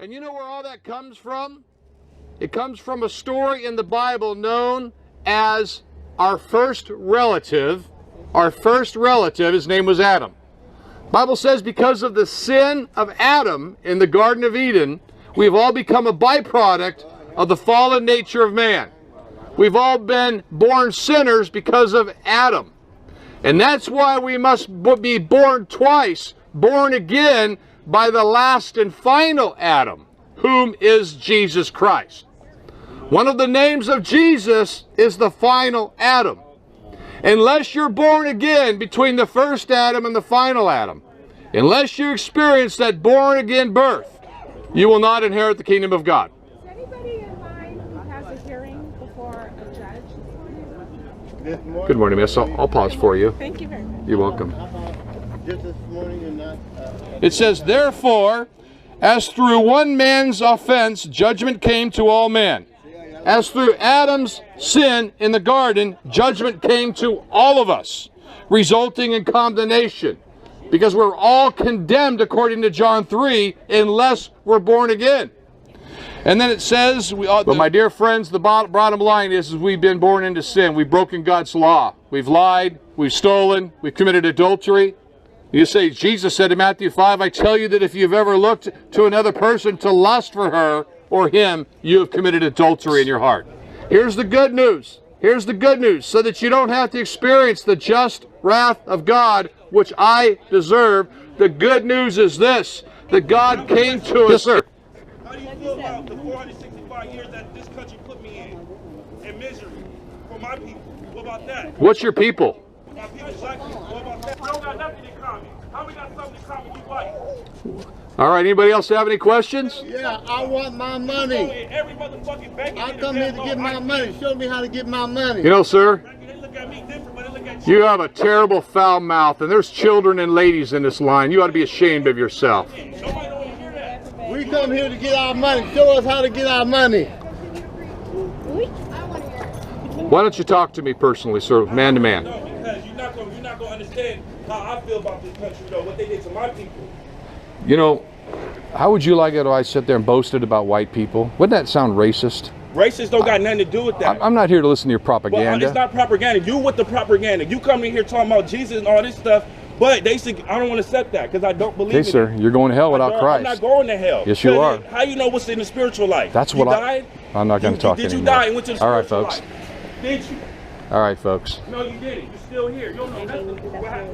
And you know where all that comes from? It comes from a story in the Bible known as our first relative. Our first relative, his name was Adam. The Bible says because of the sin of Adam in the Garden of Eden, we've all become a byproduct of the fallen nature of man. We've all been born sinners because of Adam. And that's why we must be born twice, born again by the last and final Adam, whom is Jesus Christ. One of the names of Jesus is the final Adam. Unless you're born again between the first Adam and the final Adam, unless you experience that born again birth, you will not inherit the kingdom of God. Is anybody in mind who has a hearing before a judge this morning? Good morning, miss. I'll pause for you. Thank you very much. You're welcome. Just this morning and not, It says, therefore, as through one man's offense, judgment came to all men. As through Adam's sin in the garden, judgment came to all of us, resulting in condemnation. Because we're all condemned, according to John 3, unless we're born again. And then it says, but my dear friends, the bottom line is we've been born into sin. We've broken God's law. We've lied. We've stolen. We've committed adultery. You say, Jesus said in Matthew 5, I tell you that if you've ever looked to another person to lust for her or him, you have committed adultery in your heart. Here's the good news. Here's the good news, so that you don't have to experience the just wrath of God, which I deserve. The good news is this, that God came to us. Yes, sir. How do you feel about the 465 years that this country put me in misery for my people? What about that? What's your people? My people, black people. What about that? We don't got nothing in common. How we got something in common? We white. All right, anybody else have any questions? yeah, I want my money. Every motherfucking bank. I come here to get my money. Show me how to get my money. You know, sir, They look at me different, but they look at you. you have a terrible foul mouth, and there's children and ladies in this line. You ought to be ashamed of yourself. Nobody don't want to hear that. We come here to get our money. Show us how to get our money. Why don't you talk to me personally, sir, man to man? No, because you're not gonna understand how I feel about this country, though, what they did to my people. You know, how would you like it if I sit there and boasted about white people? Wouldn't that sound racist? Racists don't got nothing to do with that. I'm not here to listen to your Well, propaganda. it's not propaganda. You with the propaganda. You come in here talking about Jesus and all this stuff, but they say I don't want to accept that because I don't believe Okay, in sir, it. you're going to hell without I'm Christ. not going to hell. Yes, you are. How you know what's in the spiritual life? That's you what died? I'm not going to talk Did anymore. you die and went to the All right, spiritual folks. life? Did you? All right, folks. No, you didn't. You're still here. You don't know nothing. What happened?